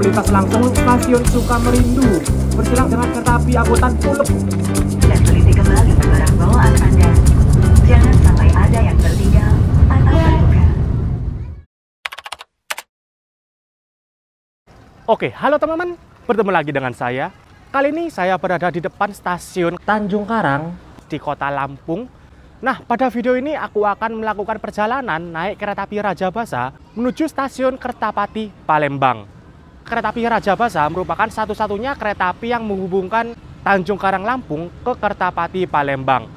melintas langsung stasiun Sukamerindu. Bersilang dengan kereta api angkutan Pulep. Dan teliti kembali barang bawaan Anda. Jangan sampai ada yang tertinggal atau terluka. Oke, halo teman-teman. Bertemu lagi dengan saya. Kali ini saya berada di depan stasiun Tanjung Karang di kota Lampung. Nah, pada video ini aku akan melakukan perjalanan naik kereta api Rajabasa menuju stasiun Kertapati, Palembang. Kereta api Rajabasa merupakan satu-satunya kereta api yang menghubungkan Tanjung Karang, Lampung ke Kertapati, Palembang.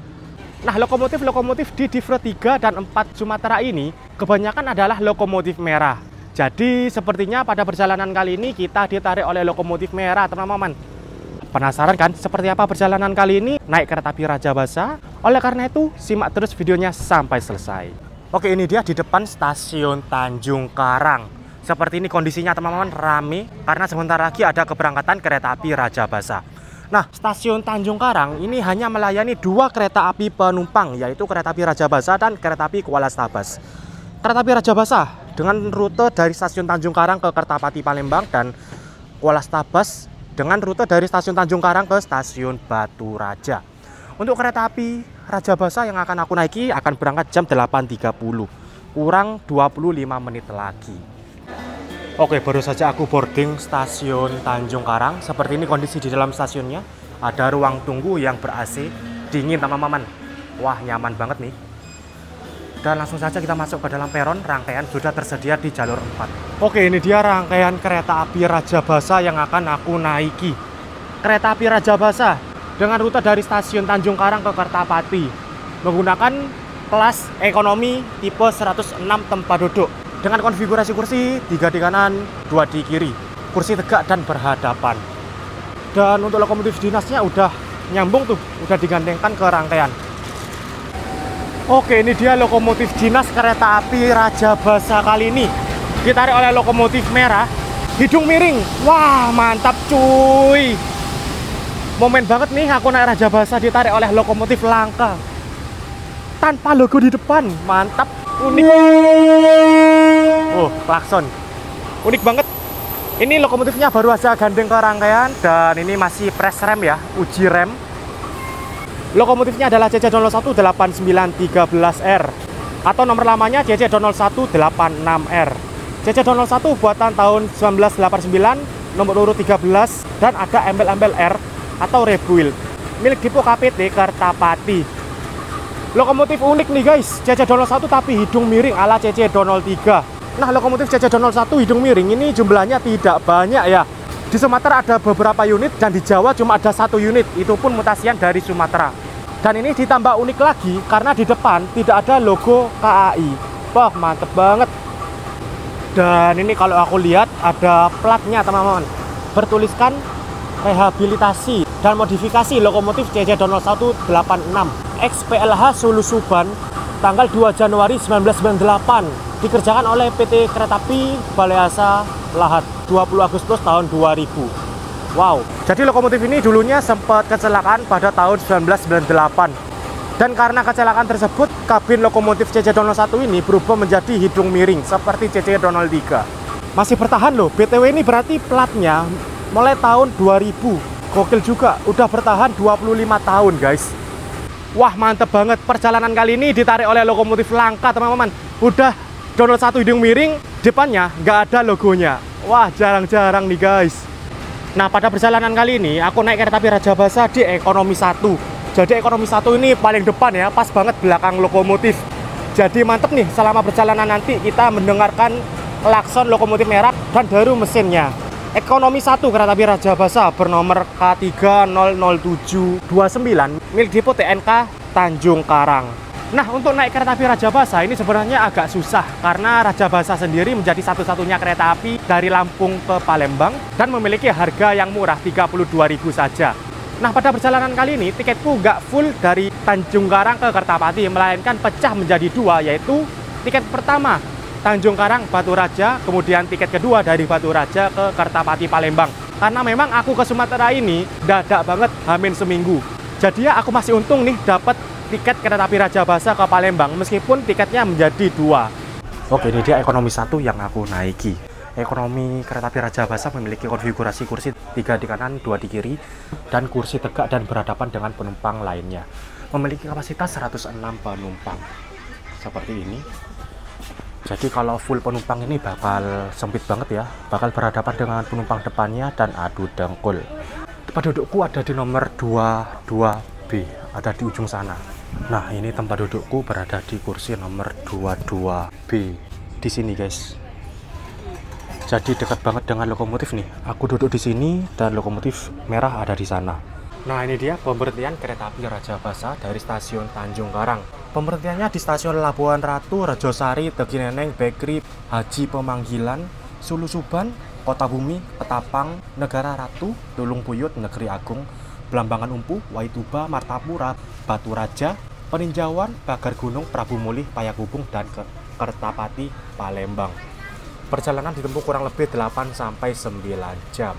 Nah, lokomotif-lokomotif di Divre 3 dan 4 Sumatera ini kebanyakan adalah lokomotif merah. Jadi, sepertinya pada perjalanan kali ini kita ditarik oleh lokomotif merah, teman-teman. Penasaran kan seperti apa perjalanan kali ini naik kereta api Rajabasa? Oleh karena itu, simak terus videonya sampai selesai. Oke, ini dia di depan stasiun Tanjung Karang. Seperti ini kondisinya teman-teman, rame karena sebentar lagi ada keberangkatan kereta api Rajabasa. Nah, stasiun Tanjung Karang ini hanya melayani 2 kereta api penumpang, yaitu kereta api Rajabasa dan kereta api Kuala Stabas. Kereta api Rajabasa dengan rute dari stasiun Tanjung Karang ke Kertapati, Palembang, dan Kuala Stabas dengan rute dari stasiun Tanjung Karang ke stasiun Batu Raja. Untuk kereta api Rajabasa yang akan aku naiki akan berangkat jam 8.30, kurang 25 menit lagi. Oke, baru saja aku boarding stasiun Tanjung Karang. Seperti ini kondisi di dalam stasiunnya. Ada ruang tunggu yang ber-AC, dingin teman-teman. Wah, nyaman banget nih. Dan langsung saja kita masuk ke dalam peron. Rangkaian sudah tersedia di jalur 4. Oke, ini dia rangkaian kereta api Rajabasa yang akan aku naiki. Kereta api Rajabasa dengan rute dari stasiun Tanjung Karang ke Kertapati menggunakan kelas ekonomi tipe 106 tempat duduk dengan konfigurasi kursi 3 di kanan, 2 di kiri, kursi tegak dan berhadapan. Dan untuk lokomotif dinasnya udah nyambung tuh, udah digandengkan ke rangkaian. Oke, ini dia lokomotif dinas kereta api Rajabasa kali ini. Ditarik oleh lokomotif merah, hidung miring. Wah, mantap cuy. Momen banget nih aku naik Rajabasa ditarik oleh lokomotif langka. Tanpa logo di depan, mantap, unik. Oh, klakson. Unik banget. Ini lokomotifnya baru aja gandeng ke rangkaian dan ini masih press rem ya, uji rem. Lokomotifnya adalah CC0189313R atau nomor lamanya CC00186R. CC001 buatan tahun 1989, nomor urut 13 dan ada embel-embel R atau rebuild. Milik Depo KPT Kertapati. Lokomotif unik nih guys, CC001 tapi hidung miring ala CC003. Nah, lokomotif CC001 hidung miring ini jumlahnya tidak banyak ya. Di Sumatera ada beberapa unit dan di Jawa cuma ada 1 unit, itu pun mutasian dari Sumatera. Dan ini ditambah unik lagi karena di depan tidak ada logo KAI. Wah, mantep banget. Dan ini kalau aku lihat ada platnya teman-teman, bertuliskan rehabilitasi dan modifikasi lokomotif CC00186 XPLH Sulu Suban tanggal 2 Januari 1998, dikerjakan oleh PT Kereta Api Baleasa Lahat 20 Agustus tahun 2000. Wow, jadi lokomotif ini dulunya sempat kecelakaan pada tahun 1998. Dan karena kecelakaan tersebut, kabin lokomotif CC001 ini berubah menjadi hidung miring seperti CC003. Masih bertahan loh, BTW ini berarti platnya mulai tahun 2000. Gokil juga, udah bertahan 25 tahun guys. Wah, mantep banget. Perjalanan kali ini ditarik oleh lokomotif langka teman-teman. Udah 01 hidung miring, depannya nggak ada logonya. Wah, jarang-jarang nih guys. Nah, pada perjalanan kali ini aku naik kereta api Rajabasa di ekonomi 1. Jadi ekonomi 1 ini paling depan ya, pas banget belakang lokomotif. Jadi mantep nih, selama perjalanan nanti kita mendengarkan klakson lokomotif merah dan deru mesinnya. Ekonomi 1 kereta api Rajabasa bernomor K3000729 milik Depo TNK Tanjung Karang. Nah, untuk naik kereta api Rajabasa ini sebenarnya agak susah karena Rajabasa sendiri menjadi satu-satunya kereta api dari Lampung ke Palembang dan memiliki harga yang murah 32.000 saja. Nah, pada perjalanan kali ini tiketku nggak full dari Tanjung Karang ke Kertapati, melainkan pecah menjadi 2, yaitu tiket pertama Tanjung Karang Batu Raja, kemudian tiket kedua dari Batu Raja ke Kertapati Palembang. Karena memang aku ke Sumatera ini dadak banget, hamin seminggu. Jadi ya aku masih untung nih dapat tiket kereta api Rajabasa ke Palembang meskipun tiketnya menjadi 2. Oke, ini dia ekonomi 1 yang aku naiki. ekonomi kereta api Rajabasa memiliki konfigurasi kursi 3 di kanan, 2 di kiri, dan kursi tegak dan berhadapan dengan penumpang lainnya. Memiliki kapasitas 106 penumpang. Seperti ini. Jadi kalau full penumpang ini bakal sempit banget ya, bakal berhadapan dengan penumpang depannya dan adu dengkul. Tempat dudukku ada di nomor 22B, ada di ujung sana. Nah, ini tempat dudukku berada di kursi nomor 22B. Di sini, guys. Jadi dekat banget dengan lokomotif nih. Aku duduk di sini dan lokomotif merah ada di sana. Nah, ini dia pemberhentian kereta api Rajabasa dari stasiun Tanjung Karang. Pemberhentiannya di stasiun Labuan Ratu, Rejosari, Tegineneng, Bekri, Haji Pemanggilan, Sulu Suban, Kota Bumi, Ketapang, Negara Ratu, Tulung Puyut, Negeri Agung, Belambangan Umpu, Waituba, Martapura, Batu Raja, Peninjauan, Pagar Gunung, Prabu Mulih, Payakumbuh, dan Kertapati, Palembang. Perjalanan ditempuh kurang lebih 8-9 jam.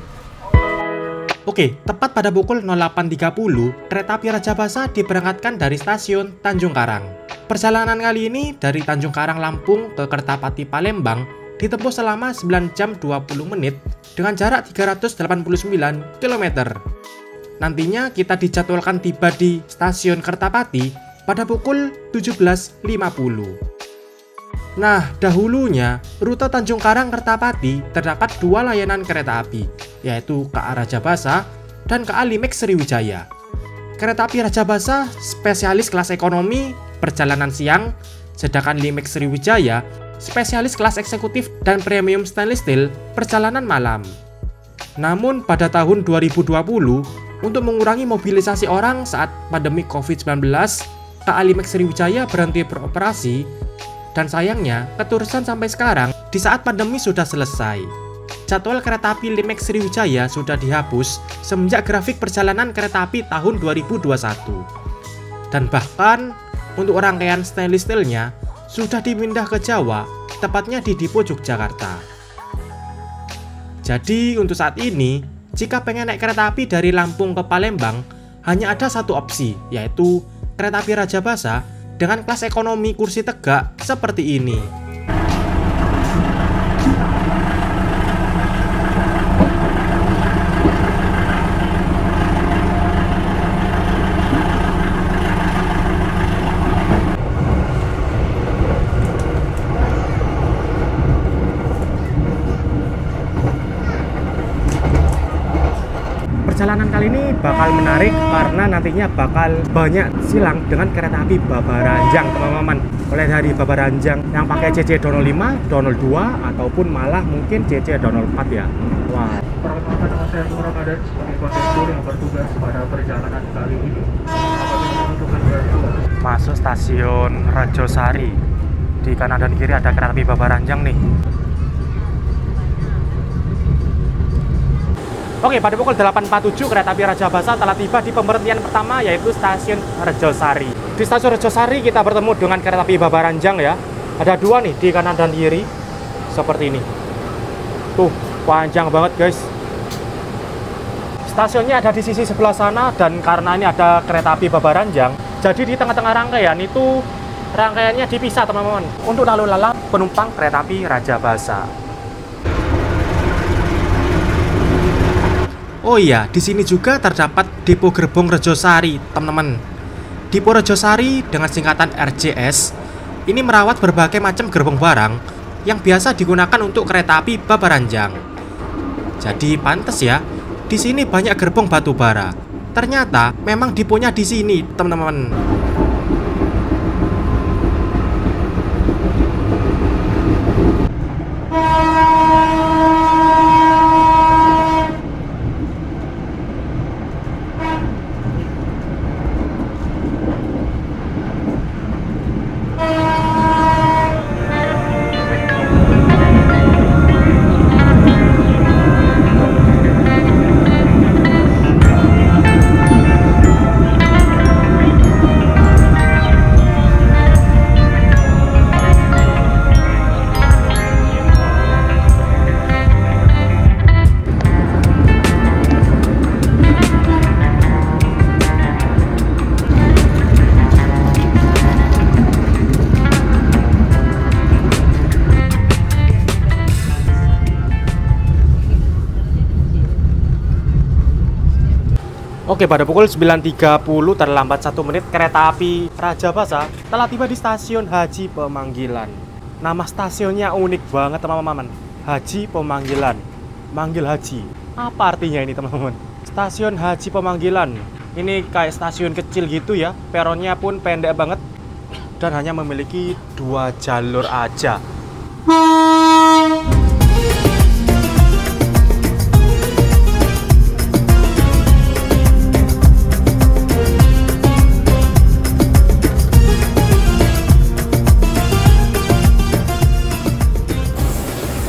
Oke, tepat pada pukul 08.30, kereta api Rajabasa diberangkatkan dari stasiun Tanjung Karang. Perjalanan kali ini dari Tanjung Karang Lampung ke Kertapati Palembang ditempuh selama 9 jam 20 menit dengan jarak 389 km. Nantinya kita dijadwalkan tiba di stasiun Kertapati pada pukul 17.50. Nah, dahulunya, rute Tanjung Karang Kertapati terdapat 2 layanan kereta api, yaitu KA Rajabasa dan KA Limex Sriwijaya. Kereta api Rajabasa spesialis kelas ekonomi, perjalanan siang, sedangkan Limex Sriwijaya spesialis kelas eksekutif dan premium stainless steel, perjalanan malam. Namun, pada tahun 2020, untuk mengurangi mobilisasi orang saat pandemi COVID-19, KA Limex Sriwijaya berhenti beroperasi. Dan sayangnya, keterusan sampai sekarang di saat pandemi sudah selesai. Jadwal kereta api Limex Sriwijaya sudah dihapus semenjak grafik perjalanan kereta api tahun 2021. Dan bahkan, untuk rangkaian stainless steel-nya sudah dipindah ke Jawa, tepatnya di Dipo Yogyakarta. Jadi, untuk saat ini, jika pengen naik kereta api dari Lampung ke Palembang, hanya ada satu opsi, yaitu kereta api Rajabasa dengan kelas ekonomi kursi tegak seperti ini. Perjalanan kali ini bakal menarik karena nantinya bakal banyak silang dengan kereta api Babaranjang, teman-teman. Mulai dari Babaranjang yang pakai CC 05, 02, ataupun malah mungkin CC 04 ya. Wah. Perkenalkan nama saya Nurul Kaden sebagai kondektur yang bertugas pada perjalanan kali ini. Apabila membutuhkan bantuan. Masuk stasiun Rejosari. Di kanan dan kiri ada kereta api Babaranjang nih. Oke, pada pukul 8.47 kereta api Rajabasa telah tiba di pemberhentian pertama, yaitu stasiun Rejosari. Di stasiun Rejosari kita bertemu dengan kereta api Babaranjang ya. Ada 2 nih di kanan dan kiri, seperti ini. Tuh, panjang banget guys. Stasiunnya ada di sisi sebelah sana, dan karena ini ada kereta api Babaranjang, jadi di tengah-tengah rangkaian itu rangkaiannya dipisah, teman-teman, untuk lalu lalang penumpang kereta api Rajabasa. Oh iya, di sini juga terdapat Depo Gerbong Rejosari, teman-teman. Depo Rejosari dengan singkatan RJS ini merawat berbagai macam gerbong barang yang biasa digunakan untuk kereta api Babaranjang. Jadi pantas ya, di sini banyak gerbong batu bara. Ternyata memang deponya di sini, teman-teman. Oke, pada pukul 9.30 terlambat 1 menit, kereta api Rajabasa telah tiba di stasiun Haji Pemanggilan. Nama stasiunnya unik banget teman-teman. Haji Pemanggilan, manggil haji. Apa artinya ini teman-teman? Stasiun Haji Pemanggilan. Ini kayak stasiun kecil gitu ya. Peronnya pun pendek banget dan hanya memiliki 2 jalur aja.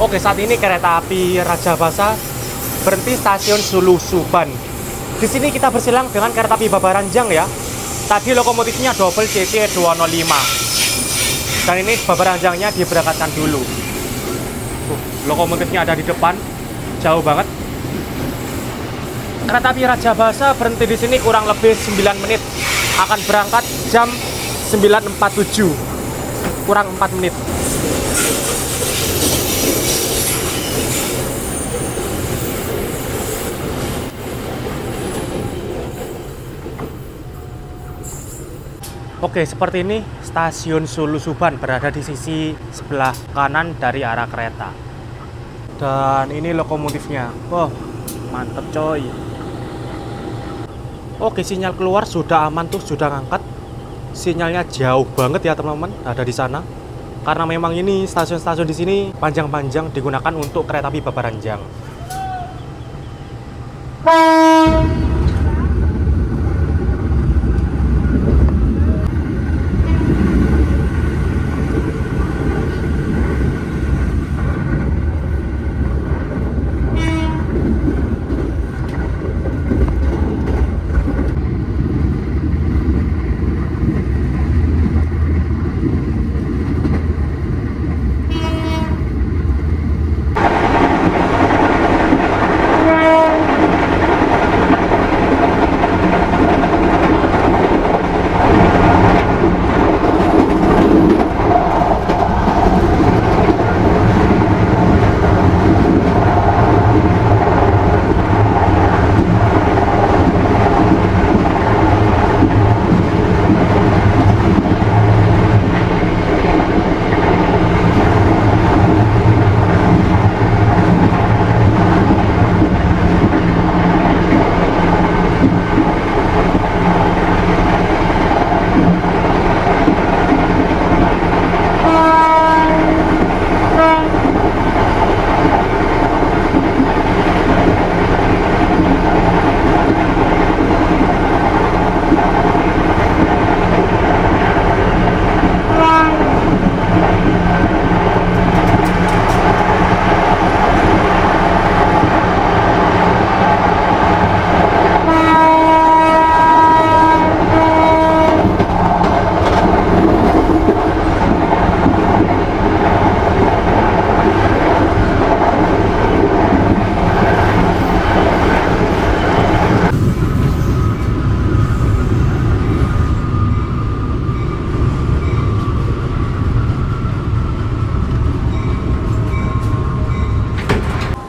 Oke, saat ini kereta api Rajabasa berhenti stasiun Sulu Suban. Di sini kita bersilang dengan kereta api Babaranjang ya. Tadi lokomotifnya double CC 205. Dan ini Babaranjangnya diberangkatkan dulu. Lokomotifnya ada di depan, jauh banget. Kereta api Rajabasa berhenti di sini kurang lebih 9 menit. Akan berangkat jam 9.47. Kurang 4 menit. Oke, seperti ini stasiun Sulu Suban berada di sisi sebelah kanan dari arah kereta. Dan ini lokomotifnya. Wah, mantep coy. Oke, sinyal keluar sudah aman tuh, sudah ngangkat. Sinyalnya jauh banget ya teman-teman, ada di sana. Karena memang ini stasiun-stasiun di sini panjang-panjang digunakan untuk kereta api Babaranjang.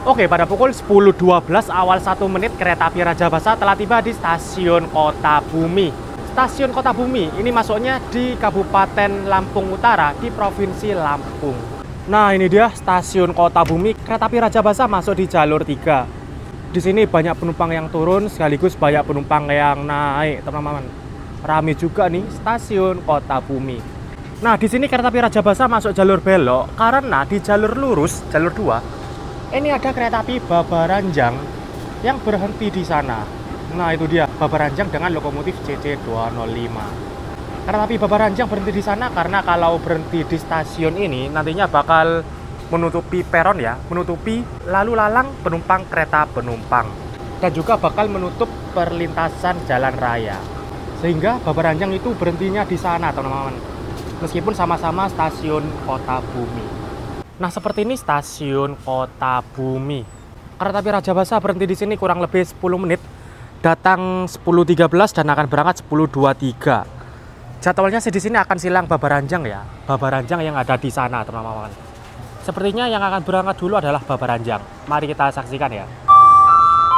Oke, pada pukul 10.12 awal 1 menit kereta api Rajabasa telah tiba di stasiun Kota Bumi. Stasiun Kota Bumi ini masuknya di Kabupaten Lampung Utara di Provinsi Lampung. Nah, ini dia stasiun Kota Bumi. Kereta api Rajabasa masuk di jalur 3. Di sini banyak penumpang yang turun sekaligus banyak penumpang yang naik, teman-teman. Rame juga nih stasiun Kota Bumi. Nah, di sini kereta api Rajabasa masuk jalur belok karena di jalur lurus, jalur 2, ini ada kereta api Babaranjang yang berhenti di sana. Nah, itu dia Babaranjang dengan lokomotif CC 205. Kereta api Babaranjang berhenti di sana karena kalau berhenti di stasiun ini nantinya bakal menutupi peron ya, menutupi lalu lalang penumpang kereta penumpang. Dan juga bakal menutup perlintasan jalan raya. Sehingga Babaranjang itu berhentinya di sana, teman-teman. Meskipun sama-sama stasiun Kota Bumi. Nah, seperti ini stasiun Kota Bumi. Kereta api Rajabasa berhenti di sini kurang lebih 10 menit. Datang 10.13 dan akan berangkat 10.23. Jadwalnya di sini akan silang Babaranjang ya. Babaranjang yang ada di sana, teman-teman. Sepertinya yang akan berangkat dulu adalah Babaranjang. Mari kita saksikan ya.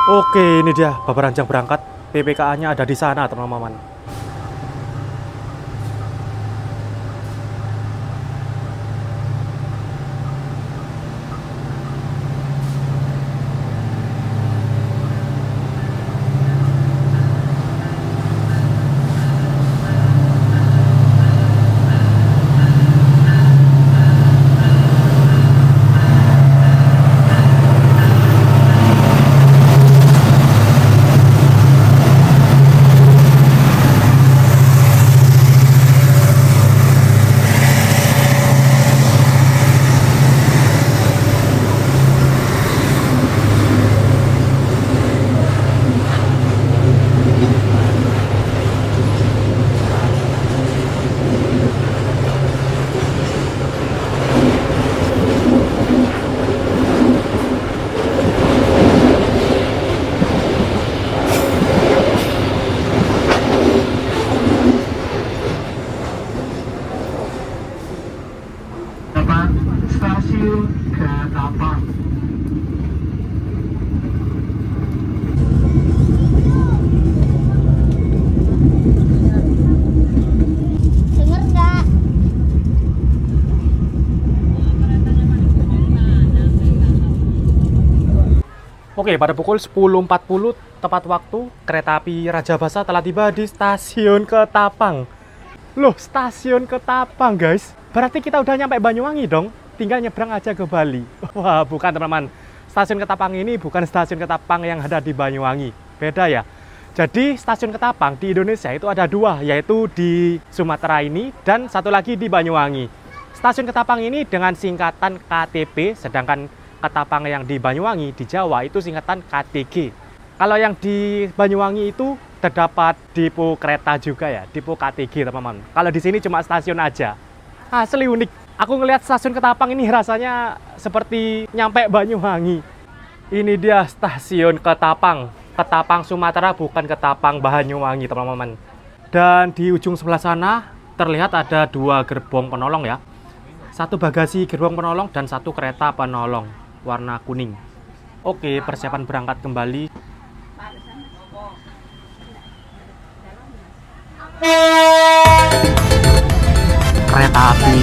Oke, ini dia Babaranjang berangkat. PPKA-nya ada di sana, teman-teman. Stasiun Ketapang. Dengar nggak? Oke, pada pukul 10.40 tepat waktu, kereta api Raja Basa telah tiba di stasiun Ketapang. Loh, stasiun Ketapang, guys. Berarti kita udah nyampe Banyuwangi dong. Tinggal nyebrang aja ke Bali. Wah, bukan teman-teman. Stasiun Ketapang ini bukan stasiun Ketapang yang ada di Banyuwangi. Beda ya. Jadi stasiun Ketapang di Indonesia itu ada dua, yaitu di Sumatera ini dan satu lagi di Banyuwangi. Stasiun Ketapang ini dengan singkatan KTP, sedangkan Ketapang yang di Banyuwangi di Jawa itu singkatan KTG. Kalau yang di Banyuwangi itu terdapat depo kereta juga ya, depo KTG teman-teman. Kalau di sini cuma stasiun aja. Asli unik. Aku ngelihat stasiun Ketapang ini rasanya seperti nyampe Banyuwangi. Ini dia stasiun Ketapang. Ketapang Sumatera, bukan Ketapang Banyuwangi, teman-teman. Dan di ujung sebelah sana terlihat ada dua gerbong penolong ya. Satu bagasi gerbong penolong dan satu kereta penolong warna kuning. Oke, persiapan berangkat kembali. Kereta api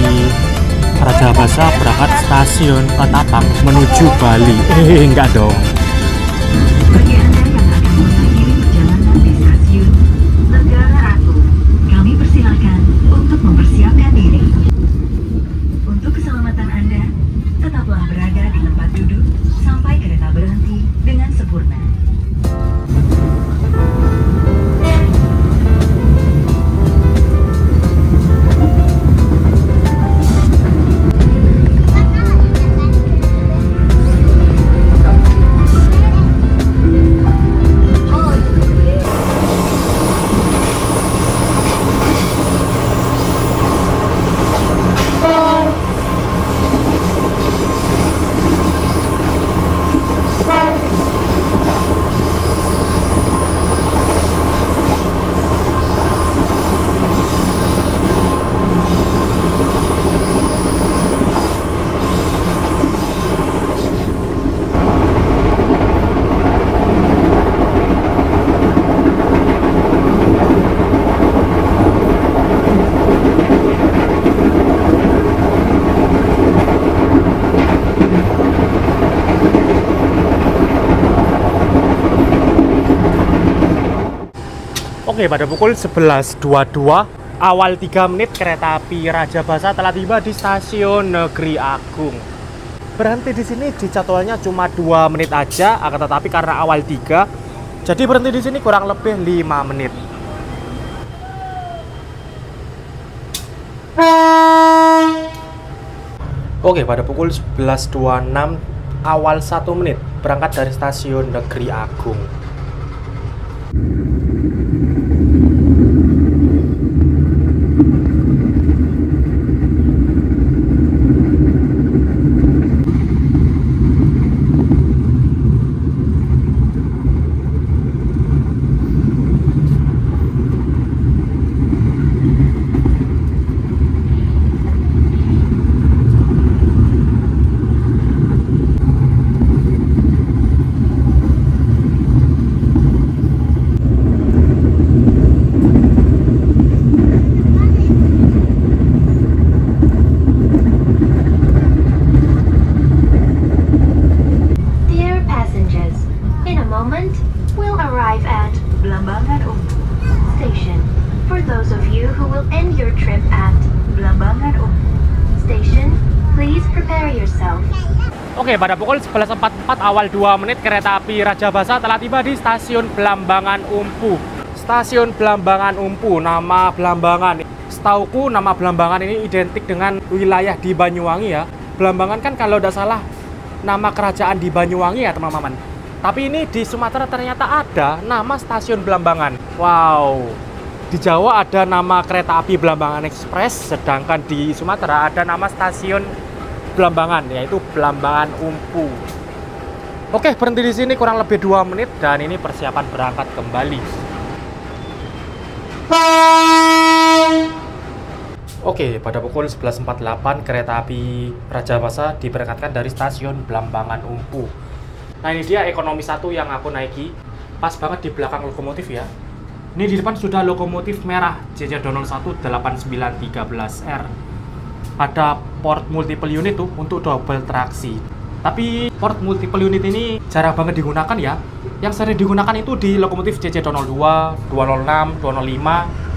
Raja Basa berangkat stasiun Ketapang menuju Bali. Enggak dong. Bagi Anda yang akan mengakhiri perjalanan di stasiun Negara Ratu, kami persilakan untuk mempersiapkan diri. Untuk keselamatan Anda, tetaplah berada di tempat duduk sampai kereta berhenti dengan sempurna. Oke, pada pukul 11.22 awal 3 menit kereta api Raja Basa telah tiba di stasiun Negeri Agung. Berhenti di sini di jadwalnya cuma 2 menit aja, akan tetapi karena awal 3 jadi berhenti di sini kurang lebih 5 menit. Oke, pada pukul 11.26 awal 1 menit berangkat dari stasiun Negeri Agung. you who will end your trip at Blambangan Umpu Station. Please prepare yourself. Oke, pada pukul 11.44 awal 2 menit kereta api Rajabasa telah tiba di stasiun Blambangan Umpu. Stasiun Blambangan Umpu, nama Blambangan. Setauku nama Blambangan ini identik dengan wilayah di Banyuwangi ya. Blambangan kan kalau tidak salah nama kerajaan di Banyuwangi ya teman-teman. Tapi ini di Sumatera ternyata ada nama stasiun Blambangan. Wow. Di Jawa ada nama kereta api Blambangan Express, sedangkan di Sumatera ada nama stasiun Blambangan, yaitu Blambangan Umpu. Oke, berhenti di sini kurang lebih 2 menit dan ini persiapan berangkat kembali. Oke, pada pukul 11.48 kereta api Rajabasa diberangkatkan dari stasiun Blambangan Umpu. Nah, ini dia ekonomi 1 yang aku naiki. Pas banget di belakang lokomotif ya. Ini di depan sudah lokomotif merah JJ Donol 1 8913R. Ada port multiple unit tuh untuk double traksi. Tapi port multiple unit ini jarang banget digunakan ya. Yang sering digunakan itu di lokomotif JJ Donol 2, 206, 205.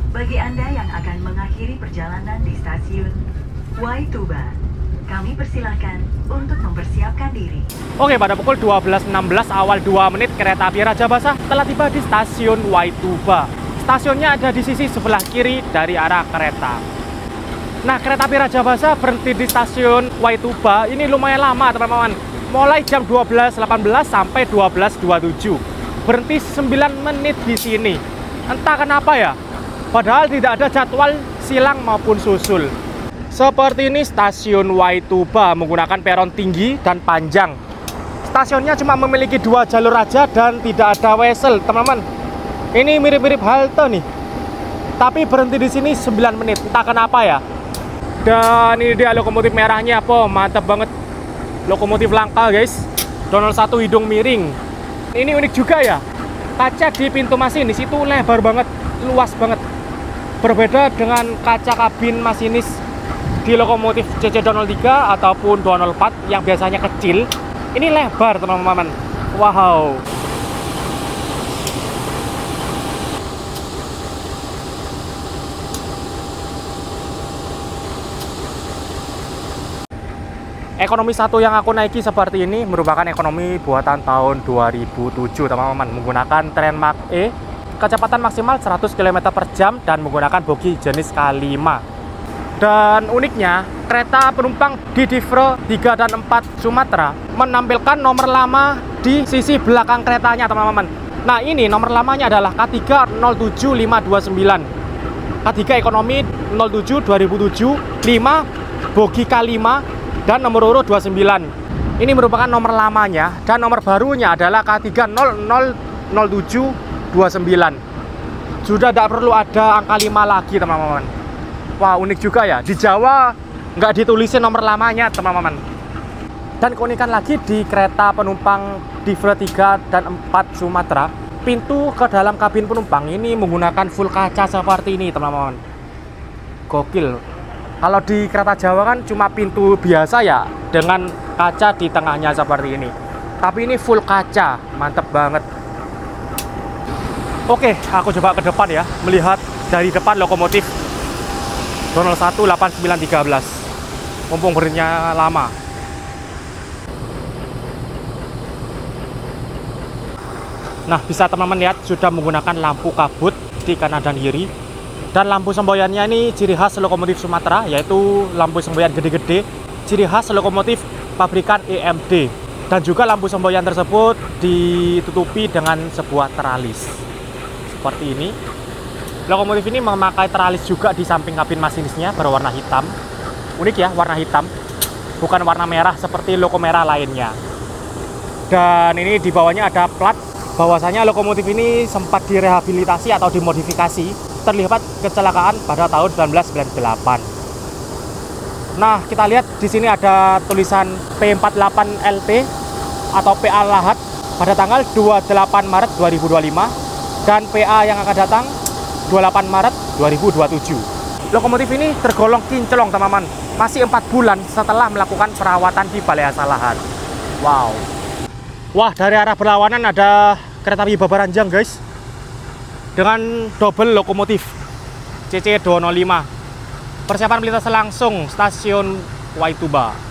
Bagi Anda yang akan mengakhiri perjalanan di stasiun Waituba, kami persilahkan untuk mempersiapkan diri. Oke, pada pukul 12.16 awal 2 menit kereta api Rajabasa telah tiba di stasiun Waituba. Stasiunnya ada di sisi sebelah kiri dari arah kereta. Nah, kereta api Rajabasa berhenti di stasiun Waituba ini lumayan lama teman-teman. Mulai jam 12.18 sampai 12.27. Berhenti 9 menit di sini. Entah kenapa ya. Padahal tidak ada jadwal silang maupun susul. Seperti ini stasiun Waituba menggunakan peron tinggi dan panjang. Stasiunnya cuma memiliki 2 jalur aja dan tidak ada wesel, teman-teman. Ini mirip-mirip halte nih. Tapi berhenti di sini 9 menit, entah kenapa ya. Dan ini dia lokomotif merahnya, mantap banget. Lokomotif langka, guys. Donol 1 hidung miring. Ini unik juga ya. Kaca di pintu masinis itu lebar banget, luas banget. Berbeda dengan kaca kabin masinis di lokomotif JJ 203 ataupun 204 yang biasanya kecil. Ini lebar teman-teman. Wow. Ekonomi 1 yang aku naiki seperti ini merupakan ekonomi buatan tahun 2007 teman-teman, menggunakan tren Mark E, kecepatan maksimal 100 km per jam dan menggunakan bogi jenis K5. Dan uniknya, kereta penumpang di Divre 3 dan 4 Sumatera menampilkan nomor lama di sisi belakang keretanya teman-teman. Nah, ini nomor lamanya adalah K3 07529. K3 ekonomi 07 2007, 5 bogi K5 dan nomor urut 29. Ini merupakan nomor lamanya dan nomor barunya adalah K3 0007 29. Sudah tidak perlu ada angka 5 lagi teman-teman. Wah, unik juga ya. Di Jawa nggak ditulisin nomor lamanya teman-teman. Dan keunikan lagi di kereta penumpang Divre 3 dan 4 Sumatera, pintu ke dalam kabin penumpang ini menggunakan full kaca seperti ini teman-teman. Gokil. Kalau di kereta Jawa kan cuma pintu biasa ya, dengan kaca di tengahnya seperti ini. Tapi ini full kaca, mantep banget. Oke, aku coba ke depan ya, melihat dari depan lokomotif 201 8913. Mumpung berhentinya lama. Nah, bisa teman-teman lihat sudah menggunakan lampu kabut di kanan dan kiri. Dan lampu semboyannya ini ciri khas lokomotif Sumatera, yaitu lampu semboyan gede-gede, ciri khas lokomotif pabrikan EMD. Dan juga lampu semboyan tersebut ditutupi dengan sebuah teralis. Seperti ini. Lokomotif ini memakai teralis juga di samping kabin masinisnya berwarna hitam. Unik ya, warna hitam, bukan warna merah seperti loko merah lainnya. Dan ini di bawahnya ada plat bahwasanya lokomotif ini sempat direhabilitasi atau dimodifikasi, terlihat kecelakaan pada tahun 1998. Nah, kita lihat di sini ada tulisan P48LT atau PA Lahat pada tanggal 28 Maret 2025 dan PA yang akan datang 28 Maret 2027. Lokomotif ini tergolong kinclong, teman-teman. Masih 4 bulan setelah melakukan perawatan di Balai Asa Lahat. Wow. Wah, dari arah berlawanan ada kereta api Babaranjang, guys. Dengan double lokomotif CC205. Persiapan melintas langsung stasiun Waituba.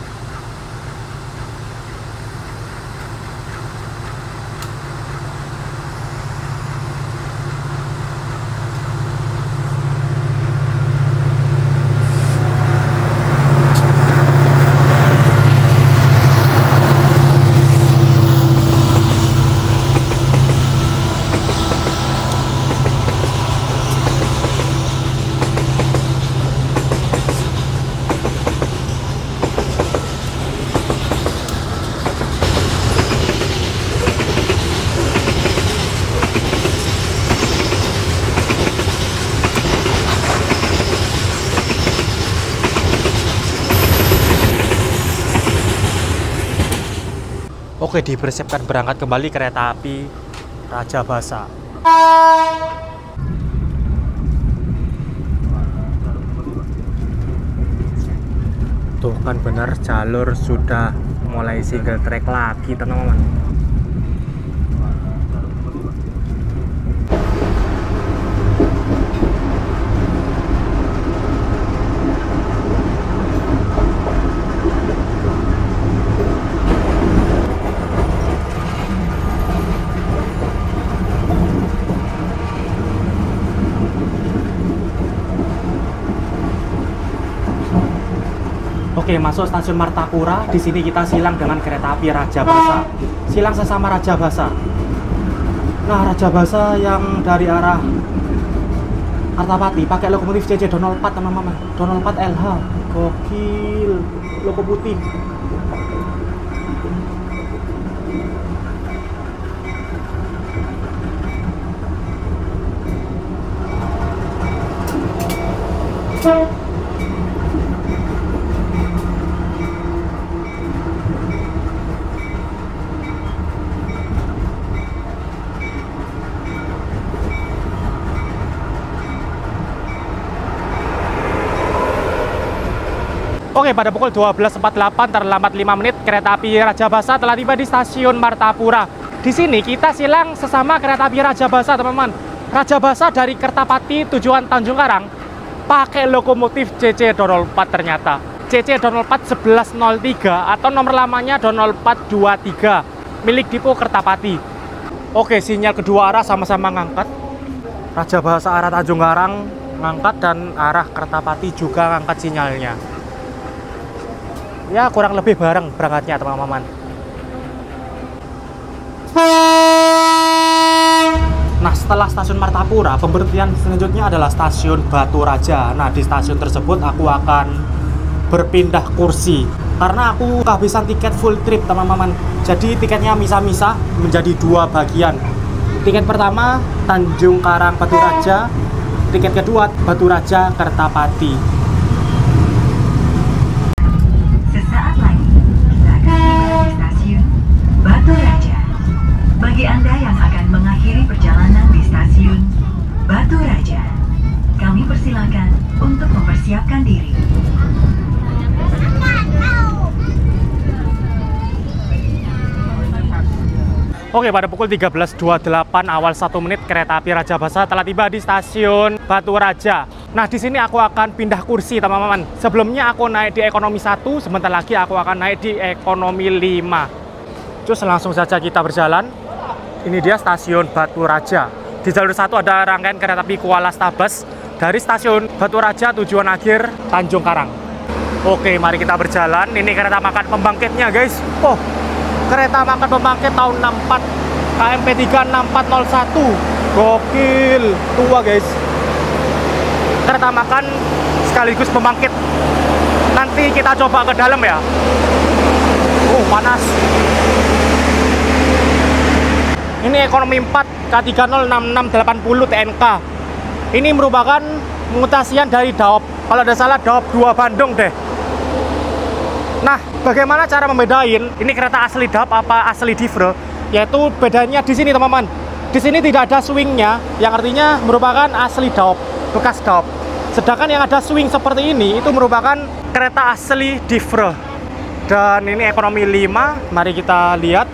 Oke, dipersiapkan berangkat kembali kereta api Rajabasa. Tuh kan benar, jalur sudah mulai single track lagi, teman-teman. Oke, masuk stasiun Martapura. Di sini kita silang dengan kereta api Rajabasa. Silang sesama Rajabasa. Nah, Rajabasa yang dari arah Kartapati pakai lokomotif CC204, teman-teman. 204 LH. Gokil. Loko putih. Oke, pada pukul 12.48 terlambat 5 menit, kereta api Rajabasa telah tiba di stasiun Martapura. Di sini kita silang sesama kereta api Rajabasa, teman-teman. Rajabasa dari Kertapati tujuan Tanjung Karang pakai lokomotif CC204 ternyata. CC204 1103 atau nomor lamanya 20423 milik Dipo Kertapati. Oke, sinyal kedua arah sama-sama ngangkat. Rajabasa arah Tanjung Karang ngangkat dan arah Kertapati juga ngangkat sinyalnya. Ya, kurang lebih bareng berangkatnya, teman-teman. Nah, setelah stasiun Martapura, pemberhentian selanjutnya adalah stasiun Batu Raja. Nah, di stasiun tersebut aku akan berpindah kursi karena aku kehabisan tiket full trip, teman-teman. Jadi tiketnya misah-misah menjadi 2 bagian. Tiket pertama Tanjung Karang Batu Raja, tiket kedua Batu Raja Kertapati. Bagi Anda yang akan mengakhiri perjalanan di stasiun Batu Raja, kami persilakan untuk mempersiapkan diri. Oke, pada pukul 13.28 awal 1 menit kereta api Rajabasa telah tiba di stasiun Batu Raja. Nah, di sini aku akan pindah kursi, teman-teman. Sebelumnya aku naik di ekonomi 1, sebentar lagi aku akan naik di ekonomi 5. Terus langsung saja kita berjalan. Ini dia stasiun Batu Raja. Di jalur 1 ada rangkaian kereta api Kuala Stabas dari stasiun Batu Raja tujuan akhir Tanjung Karang. Oke, mari kita berjalan. Ini kereta makan pembangkitnya, guys. Oh, kereta makan pembangkit tahun 64 KMP 36401. Gokil, tua, guys. Kereta makan sekaligus pembangkit. Nanti Ini kita coba ke dalam ya. Panas. Ini ekonomi 4 K306680 TNK. Ini merupakan mutasian dari Daop. Kalau tidak salah Daop 2 Bandung deh. Nah, bagaimana cara membedain ini kereta asli Daop apa asli Divre? Yaitu bedanya di sini, teman-teman. Di sini tidak ada swingnya, yang artinya merupakan asli Daop, bekas Daop. Sedangkan yang ada swing seperti ini itu merupakan kereta asli Divre. Dan ini ekonomi 5, mari kita lihat.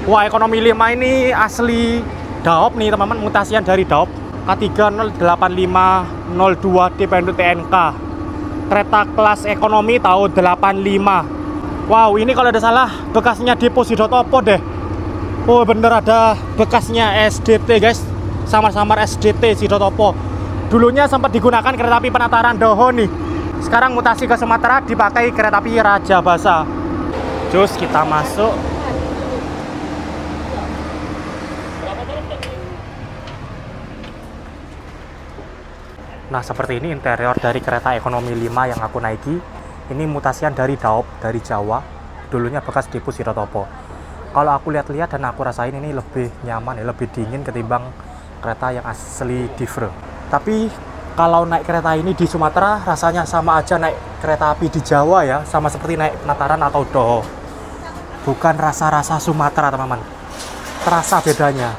Wah, ekonomi 5 ini asli Daop nih, teman-teman, mutasian dari Daop. K308502 Dipendu TNK. Kereta kelas ekonomi tahun 85. Wow, ini kalau ada salah bekasnya depo Sidotopo deh. Oh, bener ada bekasnya SDT, guys. Samar-samar SDT Sidotopo. Dulunya sempat digunakan kereta api penataran Doho nih. Sekarang mutasi ke Sumatera dipakai kereta api Rajabasa. Terus kita masuk. Nah, seperti ini interior dari kereta ekonomi 5 yang aku naiki. Ini mutasian dari Daop, dari Jawa. Dulunya bekas depo Sidotopo. Kalau aku lihat-lihat dan aku rasain ini lebih nyaman, lebih dingin ketimbang kereta yang asli Divre. Tapi kalau naik kereta ini di Sumatera rasanya sama aja naik kereta api di Jawa ya, sama seperti naik Penataran atau Doho. Bukan rasa-rasa Sumatera, teman-teman. Terasa bedanya.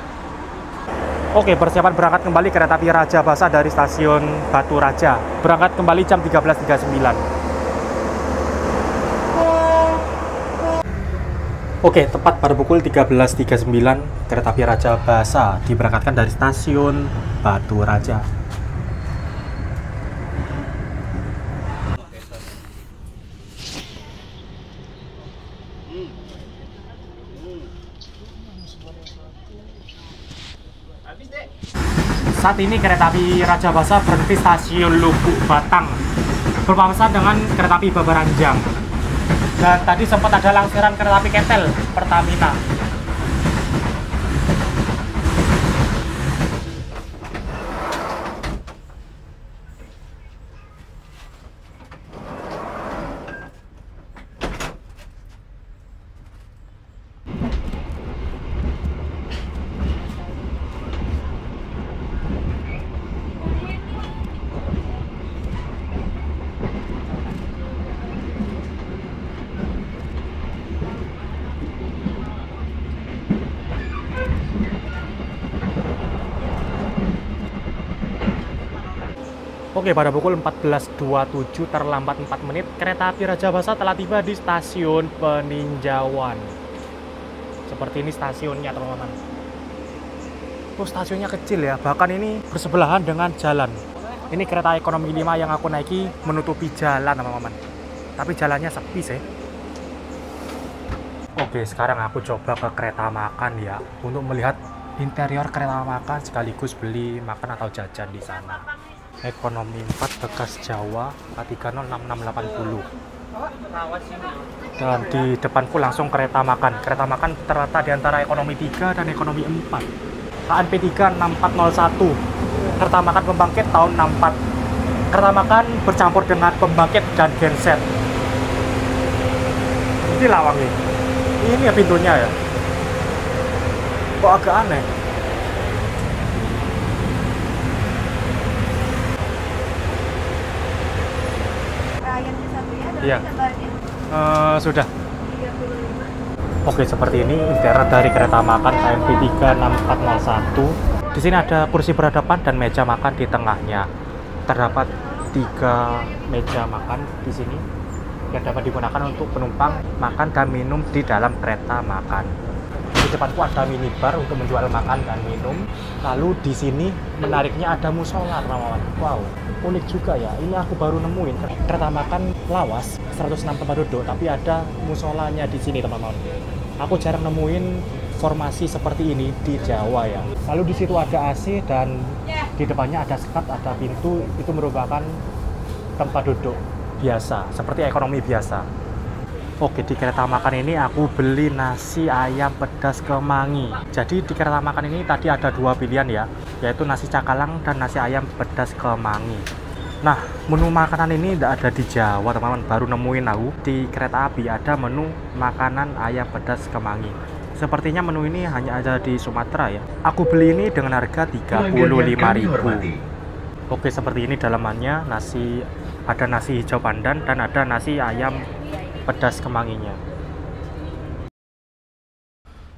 Oke, persiapan berangkat kembali kereta api Rajabasa dari stasiun Batu Raja. Berangkat kembali jam 13.39. Oke, tepat pada pukul 13.39 kereta api Rajabasa diberangkatkan dari stasiun Batu Raja. Saat ini kereta api Rajabasa berhenti stasiun Lubuk Batang, berpapasan dengan kereta api Babaranjang. Dan tadi sempat ada langsiran kereta api Ketel Pertamina. Oke, pada pukul 14.27 terlambat 4 menit, kereta api Rajabasa telah tiba di stasiun Peninjauan. Seperti ini stasiunnya, teman-teman. Oh, stasiunnya kecil ya, bahkan ini bersebelahan dengan jalan. Ini kereta ekonomi 5 yang aku naiki menutupi jalan, teman-teman. Tapi jalannya sepi sih. Oke, sekarang aku coba ke kereta makan ya, untuk melihat interior kereta makan sekaligus beli makan atau jajan di sana. Ekonomi 4 bekas Jawa K306680. Dan di depanku langsung kereta makan. Kereta makan terletak di antara ekonomi 3 dan ekonomi 4. KNP 36401. Kereta makan pembangkit tahun 64. Kereta makan bercampur dengan pembangkit dan genset. Ini lawangnya. Ini ya pintunya ya. Kok agak aneh. Iya, sudah. Oke, seperti ini interior dari kereta makan KNP 36401. Di sini ada kursi berhadapan dan meja makan di tengahnya. Terdapat 3 meja makan di sini yang dapat digunakan untuk penumpang makan dan minum di dalam kereta makan. Di depanku ada minibar untuk menjual makan dan minum. Lalu di sini menariknya ada musola, teman-teman. Wow, unik juga ya. Ini aku baru nemuin kereta makan lawas 106 tempat duduk, tapi ada musolanya di sini, teman-teman. Aku jarang nemuin formasi seperti ini di Jawa ya. Lalu di situ ada AC dan di depannya ada sekat, ada pintu. Itu merupakan tempat duduk biasa, seperti ekonomi biasa. Oke, di kereta makan ini aku beli nasi ayam pedas kemangi. Jadi di kereta makan ini tadi ada 2 pilihan ya, yaitu nasi cakalang dan nasi ayam pedas kemangi. Nah, menu makanan ini tidak ada di Jawa teman-teman, baru nemuin aku di kereta api ada menu makanan ayam pedas kemangi. Sepertinya menu ini hanya ada di Sumatera ya. Aku beli ini dengan harga 35.000. Oke, seperti ini dalamannya, ada nasi hijau pandan dan ada nasi ayam pedas kemanginya.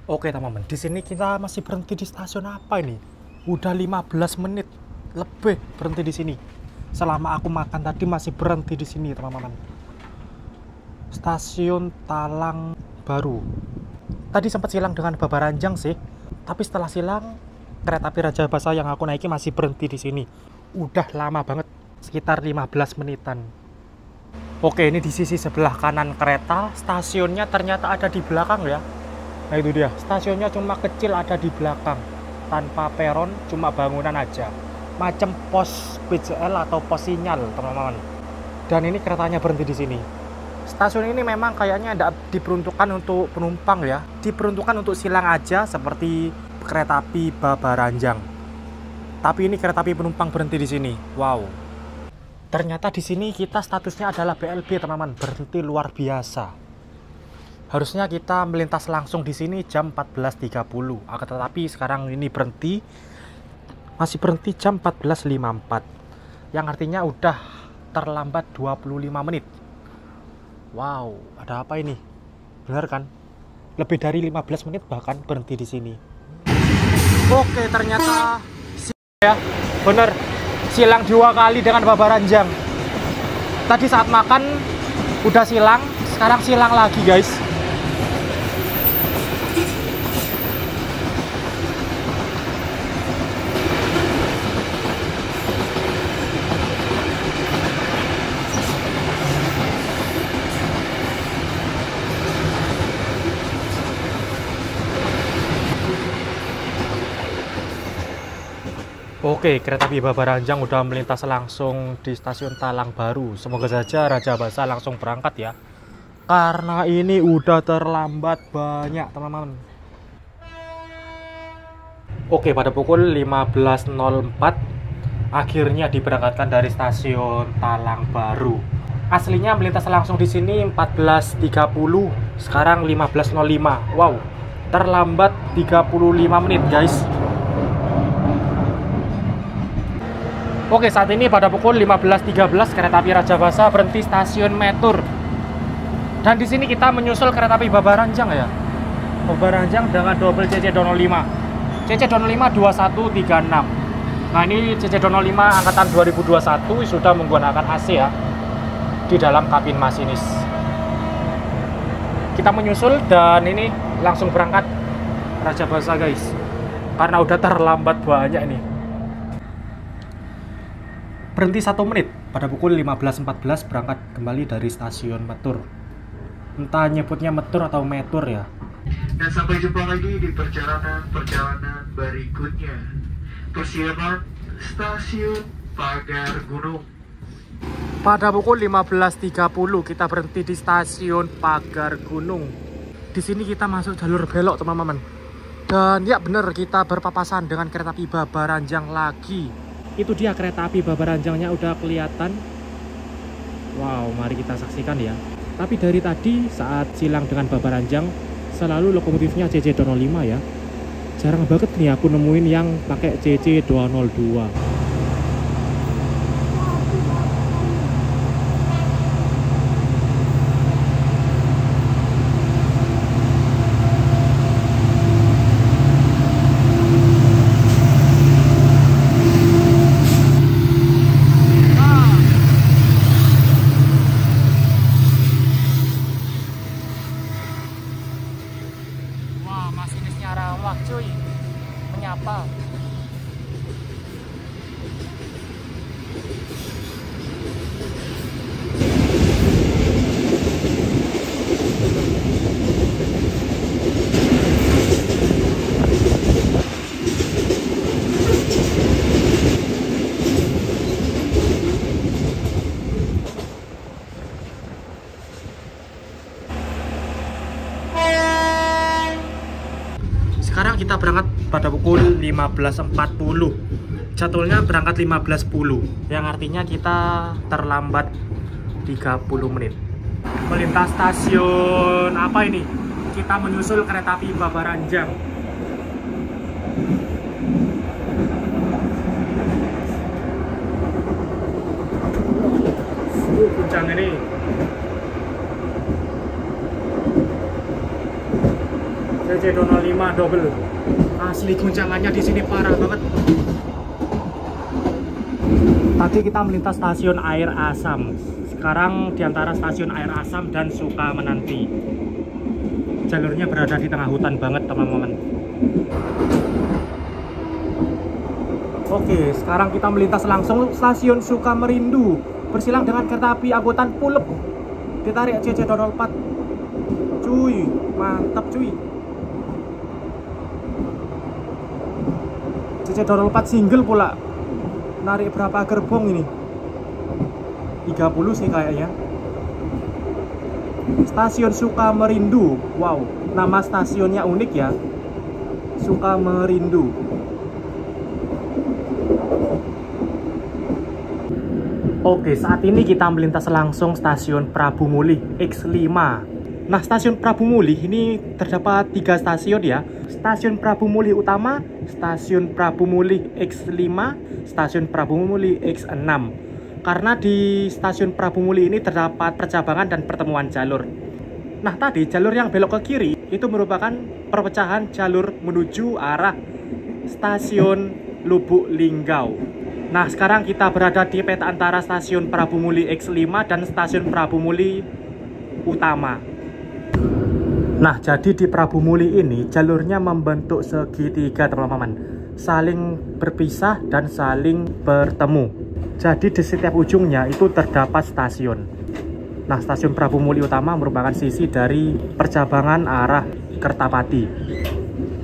Oke teman-teman, di sini kita masih berhenti di stasiun apa ini? Udah 15 menit lebih berhenti di sini. Selama aku makan tadi masih berhenti di sini teman-teman. Stasiun Talang Baru. Tadi sempat silang dengan Babaranjang sih, tapi setelah silang kereta api Rajabasa yang aku naiki masih berhenti di sini. Udah lama banget, sekitar 15 menitan. Oke, ini di sisi sebelah kanan kereta, stasiunnya ternyata ada di belakang ya. Nah itu dia, stasiunnya cuma kecil ada di belakang, tanpa peron, cuma bangunan aja. Macam pos BCL atau pos sinyal teman-teman. Dan ini keretanya berhenti di sini. Stasiun ini memang kayaknya tidak diperuntukkan untuk penumpang ya, diperuntukkan untuk silang aja seperti kereta api Babaranjang. Tapi ini kereta api penumpang berhenti di sini. Wow. Ternyata di sini kita statusnya adalah BLB teman-teman, berhenti luar biasa. Harusnya kita melintas langsung di sini jam 14.30. Akan tetapi sekarang ini masih berhenti jam 14.54. Yang artinya udah terlambat 25 menit. Wow, ada apa ini? Benar kan? Lebih dari 15 menit bahkan berhenti di sini. Oke, ternyata ya, bener. Silang 2 kali dengan Babaranjang. Tadi saat makan udah silang, sekarang silang lagi guys. Oke, kereta api Babaranjang udah melintas langsung di stasiun Talang Baru. Semoga saja Rajabasa langsung berangkat ya. Karena ini udah terlambat banyak, teman-teman. Oke, pada pukul 15.04 akhirnya diberangkatkan dari stasiun Talang Baru. Aslinya melintas langsung di sini 14.30, sekarang 15.05. Wow, terlambat 35 menit, guys. Oke, saat ini pada pukul 15.13 kereta api Rajabasa berhenti stasiun Metur. Dan di sini kita menyusul kereta api Babaranjang ya. Babaranjang dengan double CC205. CC205 2136. Nah, ini CC205 angkatan 2021 sudah menggunakan AC ya di dalam kabin masinis. Kita menyusul dan ini langsung berangkat Rajabasa guys. Karena udah terlambat banyak ini. Berhenti 1 menit pada pukul 15.14 berangkat kembali dari stasiun Metur. Entah nyebutnya Metur atau Metur ya. Dan sampai jumpa lagi di perjalanan berikutnya. Persiapan stasiun Pagar Gunung. Pada pukul 15.30 kita berhenti di stasiun Pagar Gunung. Di sini kita masuk jalur belok teman-teman. Dan ya bener, kita berpapasan dengan kereta api Babaranjang lagi. Itu dia kereta api Babaranjangnya udah kelihatan. Wow, mari kita saksikan ya. Tapi dari tadi saat silang dengan Babaranjang selalu lokomotifnya CC205 ya. Jarang banget nih aku nemuin yang pakai CC202. Masinisnya ramah cuy, menyapa. Sekarang kita berangkat pada pukul 15.40. jadwalnya berangkat 15.10, yang artinya kita terlambat 30 menit. Melintas stasiun apa ini? Kita menyusul kereta api Babaranjang. Puncak ini. CC205 double. Asli guncangannya di sini parah banget. Tadi kita melintas stasiun Air Asam. Sekarang di antara stasiun Air Asam dan Sukamenanti. Jalurnya berada di tengah hutan banget, teman-teman. Oke, sekarang kita melintas langsung stasiun Sukamerindu. Bersilang dengan kereta api angkutan Pulep. Ditarik CC204. Cuy, mantap cuy. CC204 single pula. Narik berapa gerbong ini? 30 sih kayaknya. Stasiun Sukamerindu. Wow, nama stasiunnya unik ya. Sukamerindu. Oke, saat ini kita melintas langsung stasiun Prabu Mulih X5. Nah, stasiun Prabu Mulih ini terdapat 3 stasiun ya. Stasiun Prabu Mulih Utama, Stasiun Prabu Mulih X5, Stasiun Prabu Mulih X6. Karena di Stasiun Prabu Mulih ini terdapat percabangan dan pertemuan jalur. Nah, tadi jalur yang belok ke kiri itu merupakan perpecahan jalur menuju arah Stasiun Lubuk Linggau. Nah, sekarang kita berada di peta antara Stasiun Prabu Mulih X5 dan Stasiun Prabu Mulih Utama. Nah, jadi di Prabu Mulih ini jalurnya membentuk segitiga, teman-teman. Saling berpisah dan saling bertemu. Jadi di setiap ujungnya itu terdapat stasiun. Nah, Stasiun Prabu Mulih Utama merupakan sisi dari percabangan arah Kertapati.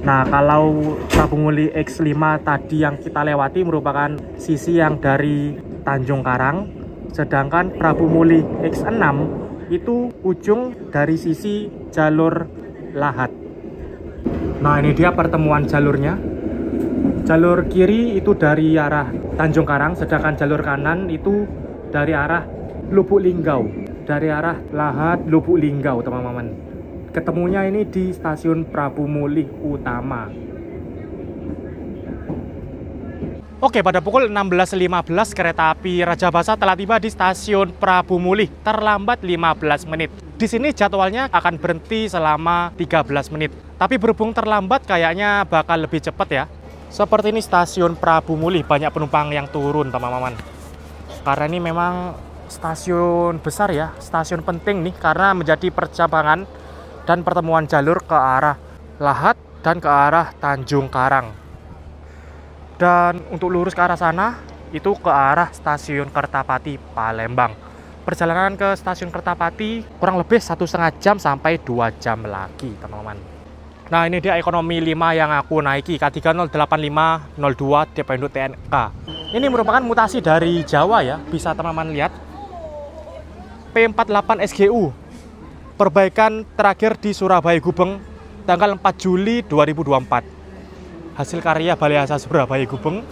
Nah, kalau Prabu Mulih X5 tadi yang kita lewati merupakan sisi yang dari Tanjung Karang, sedangkan Prabu Mulih X6 itu ujung dari sisi jalur Lahat. Nah, ini dia pertemuan jalurnya. Jalur kiri itu dari arah Tanjung Karang, sedangkan jalur kanan itu dari arah Lubuk Linggau, dari arah Lahat Lubuk Linggau, teman-teman. Ketemunya ini di Stasiun Prabu Mulih Utama. Oke, pada pukul 16.15 kereta api Rajabasa telah tiba di Stasiun Prabu Mulih, terlambat 15 menit. Di sini jadwalnya akan berhenti selama 13 menit. Tapi berhubung terlambat kayaknya bakal lebih cepat ya. Seperti ini Stasiun Prabu Mulih, banyak penumpang yang turun, teman-teman. Karena ini memang stasiun besar ya, stasiun penting nih karena menjadi percabangan dan pertemuan jalur ke arah Lahat dan ke arah Tanjung Karang. Dan untuk lurus ke arah sana itu ke arah Stasiun Kertapati Palembang. Perjalanan ke Stasiun Kertapati kurang lebih 1,5 jam sampai 2 jam lagi, teman-teman. Nah, ini dia ekonomi 5 yang aku naiki, K308502 DP Induk TNK. Ini merupakan mutasi dari Jawa ya, bisa teman-teman lihat. P48 SGU. Perbaikan terakhir di Surabaya Gubeng tanggal 4 Juli 2024. Hasil karya Balai Asa Surabaya Gubeng.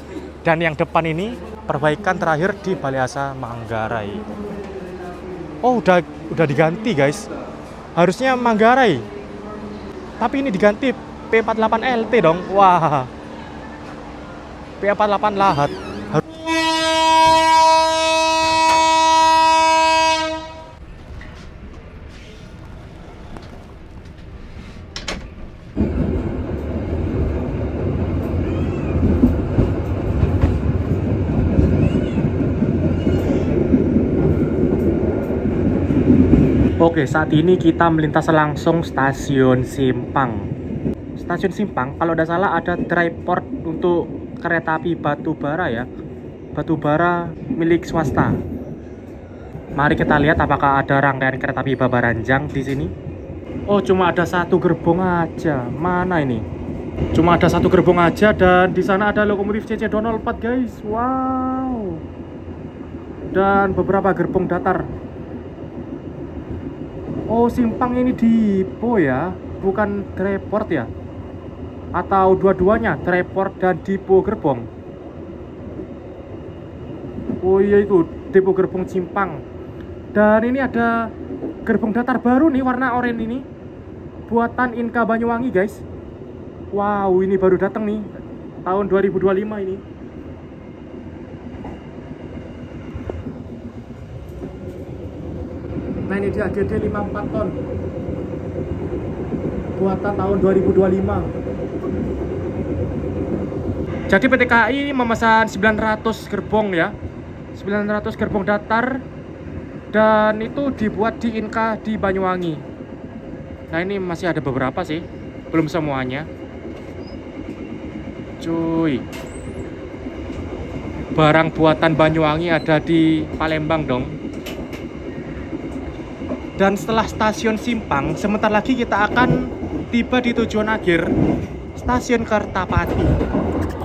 Dan yang depan ini perbaikan terakhir di Balai Asa Manggarai. Oh, udah diganti guys. Harusnya Manggarai. Tapi ini diganti P48 LT dong. Wah. P48 Lahat. Oke, saat ini kita melintas langsung Stasiun Simpang. Stasiun Simpang, kalau tidak salah ada dryport untuk kereta api batubara ya. Batubara milik swasta. Mari kita lihat apakah ada rangkaian kereta api Babaranjang di sini. Oh, cuma ada 1 gerbong aja. Mana ini? Cuma ada 1 gerbong aja dan di sana ada lokomotif CC204 guys. Wow. Dan beberapa gerbong datar. Oh, Simpang ini dipo ya, bukan dryport ya? Atau dua-duanya, dryport dan dipo gerbong? Oh iya, itu depo gerbong Simpang. Dan ini ada gerbong datar baru nih, warna oranye ini, buatan Inka Banyuwangi guys. Wow, ini baru datang nih tahun 2025 ini. Nah ini dia GD 54 ton buatan tahun 2025. Jadi PT KAI memesan 900 gerbong ya, 900 gerbong datar, dan itu dibuat di Inka di Banyuwangi. Nah ini masih ada beberapa sih, belum semuanya. Cuy, barang buatan Banyuwangi ada di Palembang dong. Dan setelah stasiun Simpang, sebentar lagi kita akan tiba di tujuan akhir, stasiun Kertapati.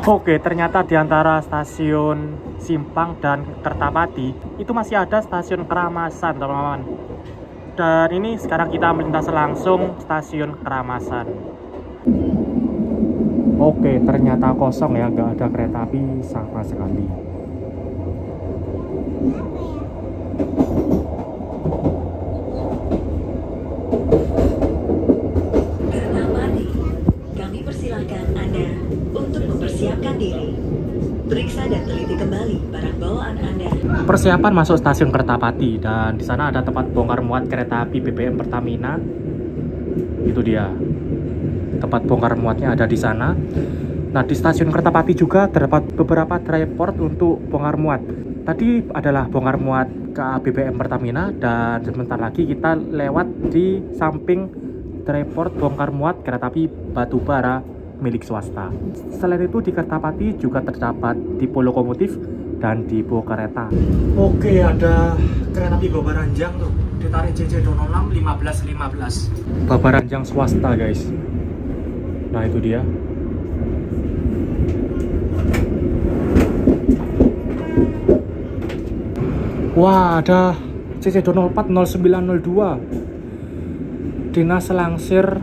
Oke, ternyata di antara stasiun Simpang dan Kertapati itu masih ada stasiun Keramasan, teman-teman. Dan ini sekarang kita melintas langsung stasiun Keramasan. Oke, ternyata kosong ya, nggak ada kereta api sama sekali. Kertapati, kami persilakan Anda untuk mempersiapkan diri. Periksa dan teliti kembali barang bawaan Anda. Persiapan masuk stasiun Kertapati, dan di sana ada tempat bongkar muat kereta api BBM Pertamina. Itu dia. Tempat bongkar muatnya ada di sana. Nah, di stasiun Kertapati juga terdapat beberapa dryport untuk bongkar muat. Tadi adalah bongkar muat ke BBM Pertamina, dan sebentar lagi kita lewat di samping dryport bongkar muat kereta api batubara milik swasta. Selain itu di Kertapati juga terdapat depo lokomotif dan depo kereta. Oke, ada kereta api Babaranjang tuh, ditarik JJ206 1515. Babaranjang swasta guys. Nah itu dia. Wah, ada CC204 0902 Dinas Langsir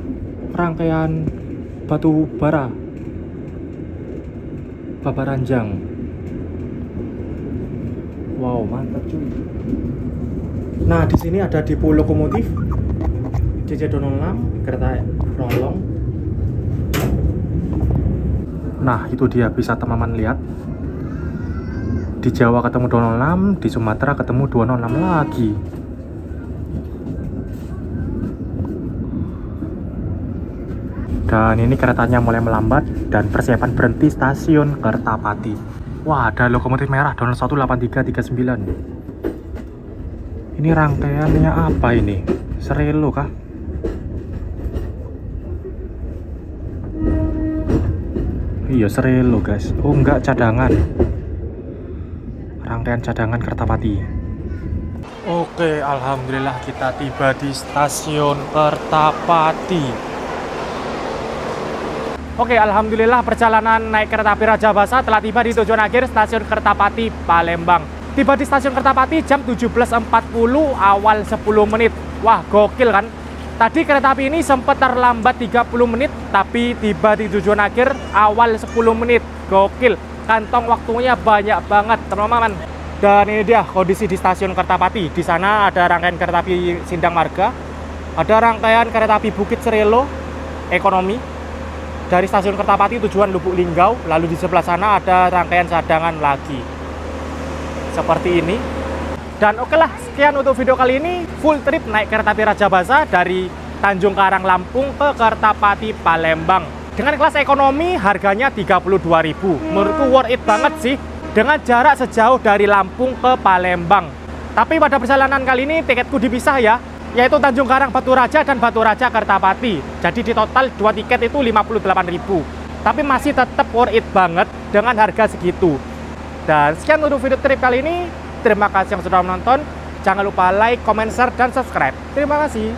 Rangkaian Batu Bara Babaranjang. Wow, mantap cuy. Nah, di sini ada depo lokomotif CC206 kereta rolong. Nah, itu dia, bisa teman-teman lihat. Di Jawa ketemu 206, di Sumatera ketemu 206 lagi. Dan ini keretanya mulai melambat dan persiapan berhenti stasiun Kertapati. Wah, ada lokomotif merah 18339. Ini rangkaiannya apa ini? Serelo kah? Iya, Serelo guys. Oh enggak, cadangan. Rangkaian cadangan Kertapati. Oke, alhamdulillah kita tiba di stasiun Kertapati. Oke, alhamdulillah perjalanan naik kereta api Rajabasa telah tiba di tujuan akhir stasiun Kertapati Palembang. Tiba di stasiun Kertapati jam 17.40 awal 10 menit. Wah, gokil kan? Tadi kereta api ini sempat terlambat 30 menit, tapi tiba di tujuan akhir awal 10 menit. Gokil, kantong waktunya banyak banget, teman-teman. Dan ini dia kondisi di stasiun Kertapati. Di sana ada rangkaian kereta api Sindang Marga, ada rangkaian kereta api Bukit Serelo Ekonomi dari stasiun Kertapati tujuan Lubuk Linggau. Lalu di sebelah sana ada rangkaian cadangan lagi. Seperti ini. Dan oke lah, sekian untuk video kali ini. Full trip naik kereta api Rajabasa dari Tanjung Karang Lampung ke Kertapati Palembang. Dengan kelas ekonomi harganya 32.000. Menurutku worth it banget sih. Dengan jarak sejauh dari Lampung ke Palembang. Tapi pada perjalanan kali ini tiketku dipisah ya, yaitu Tanjung Karang Batu Raja dan Batu Raja Kertapati. Jadi di total 2 tiket itu 58.000. Tapi masih tetap worth it banget dengan harga segitu. Dan sekian untuk video trip kali ini. Terima kasih yang sudah menonton. Jangan lupa like, comment, share, dan subscribe. Terima kasih.